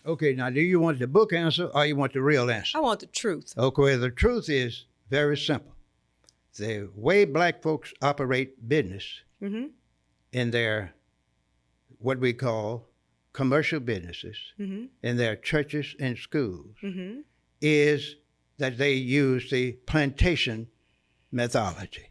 Okay, now do you want the book answer or you want the real answer? I want the truth. Okay, the truth is very simple. The way black folks operate business Mm-hmm. in their what we call commercial businesses, Mm-hmm. in their churches and schools, Mm-hmm. is that they use the plantation methodology.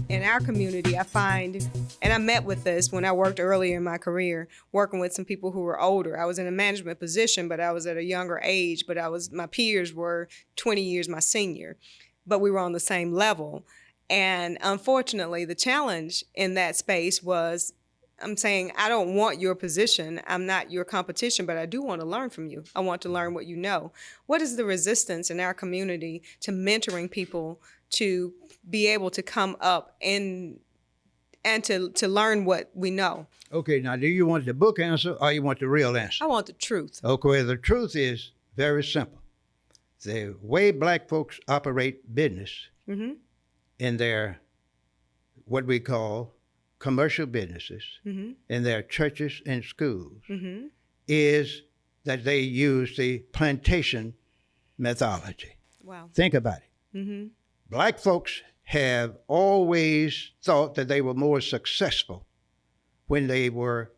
In our community, I find, and I met with this when I worked earlier in my career, working with some people who were older. I was in a management position, but I was at a younger age, but my peers were 20 years my senior, but we were on the same level. And unfortunately, the challenge in that space was, I'm saying, I don't want your position. I'm not your competition, but I do want to learn from you. I want to learn what you know. What is the resistance in our community to mentoring people to be able to come up and to learn what we know? Okay, now do you want the book answer or you want the real answer? I want the truth. Okay, the truth is very simple. The way black folks operate business Mm-hmm. in their what we call commercial businesses, Mm-hmm. in their churches and schools, Mm-hmm. is that they use the plantation methodology. Wow. Think about it. Mm-hmm. Black folks have always thought that they were more successful when they were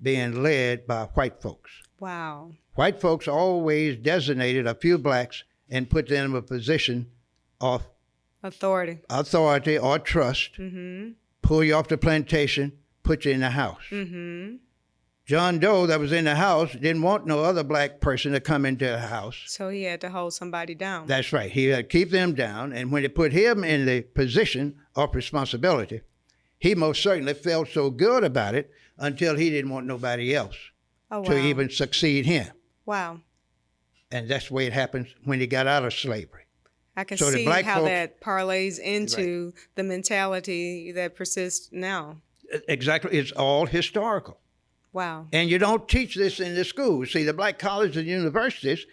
being led by white folks. Wow. White folks always designated a few blacks and put them in a position of Authority. or trust, Mm-hmm. pull you off the plantation, put you in the house. Mm-hmm. John Doe that was in the house didn't want no other black person to come into the house. So he had to hold somebody down. That's right. He had to keep them down. And when they put him in the position of responsibility, he most certainly felt so good about it until he didn't want nobody else Oh, wow. to even succeed him. Wow. And that's the way it happens when he got out of slavery. I can So the see black how folks- that parlays into the mentality that persists now. Exactly. It's all historical. Wow. And you don't teach this in the schools. See, the black colleges and universities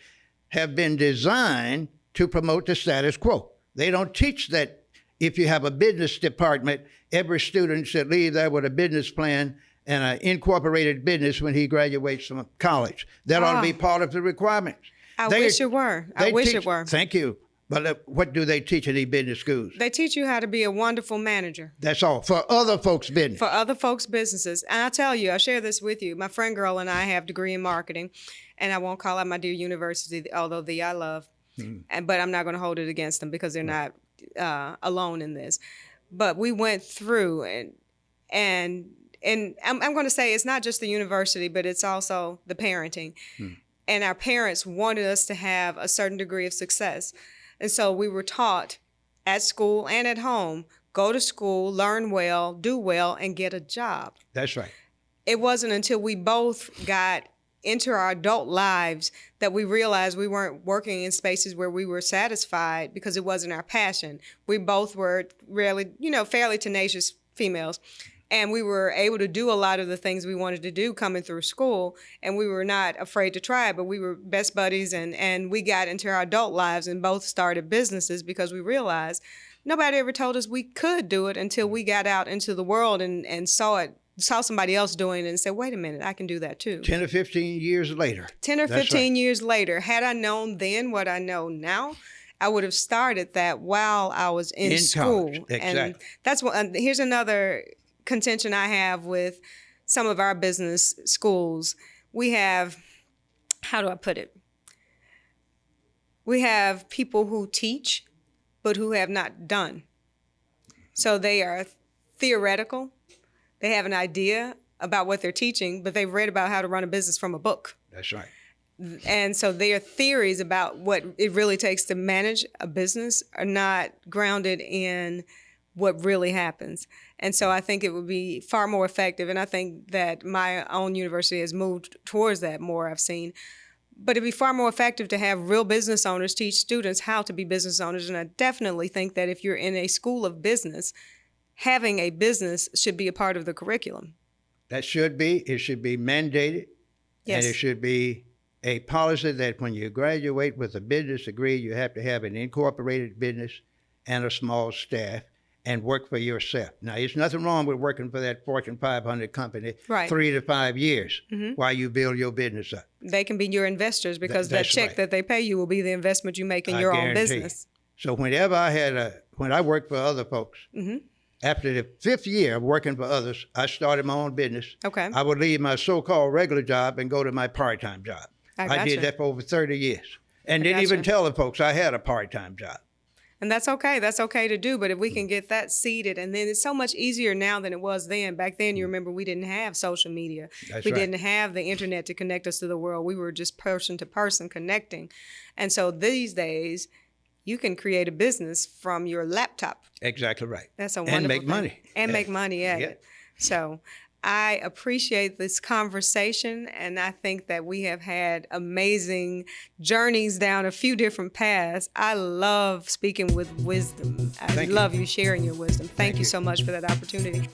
have been designed to promote the status quo. They don't teach that if you have a business department, every student should leave there with a business plan and an incorporated business when he graduates from college. That ought to be part of the requirements. I wish it were. I wish it were. Thank you. But what do they teach in these business schools? They teach you how to be a wonderful manager. That's all. For other folks' business. For other folks' businesses. And I tell you, I'll share this with you. My friend girl and I have a degree in marketing, and I won't call out my dear university, although I love. But I'm not going to hold it against them because they're not alone in this. But we went through, and I'm going to say it's not just the university, but it's also the parenting. And our parents wanted us to have a certain degree of success. And so we were taught at school and at home, go to school, learn well, do well, and get a job. That's right. It wasn't until we both got into our adult lives that we realized we weren't working in spaces where we were satisfied because it wasn't our passion. We both were fairly tenacious females. And we were able to do a lot of the things we wanted to do coming through school, and we were not afraid to try it, but we were best buddies, and we got into our adult lives and both started businesses because we realized nobody ever told us we could do it until we got out into the world and saw somebody else doing it and said, wait a minute, I can do that too. 10 or 15 years later. 10 or 15 years later, had I known then what I know now, I would have started that while I was in school. College. Exactly. And that's what. Here's another contention I have with some of our business schools. We have, how do I put it? We have people who teach, but who have not done. So they are theoretical. They have an idea about what they're teaching, but they've read about how to run a business from a book. That's right. And so their theories about what it really takes to manage a business are not grounded in what really happens. And so I think it would be far more effective. And I think that my own university has moved towards that more, I've seen. But it'd be far more effective to have real business owners teach students how to be business owners. And I definitely think that if you're in a school of business, having a business should be a part of the curriculum. That should be. It should be mandated. Yes. And it should be a policy that when you graduate with a business degree, you have to have an incorporated business and a small staff. and work for yourself. Now, there's nothing wrong with working for that Fortune 500 company Right. 3 to 5 years while you build your business up. They can be your investors because that That's check right. that they pay you will be the investment you make in your own guarantee business. So whenever when I worked for other folks, after the 5th year of working for others, I started my own business. Okay. I would leave my so-called regular job and go to my part-time job. I I did gotcha. that for over 30 years. And didn't gotcha. even tell the folks I had a part-time job. And that's okay. That's okay to do. But if we can get that seeded, and then it's so much easier now than it was then. Back then, you remember, we didn't have social media. That's we right. didn't have the internet to connect us to the world. We were just person to person connecting. And so these days, you can create a business from your laptop. Exactly right. That's a wonderful And make thing. money. And make money at Yeah. it. So I appreciate this conversation, and I think that we have had amazing journeys down a few different paths. I love speaking with wisdom. I Thank you. love you sharing your wisdom. Thank you you. so much for that opportunity.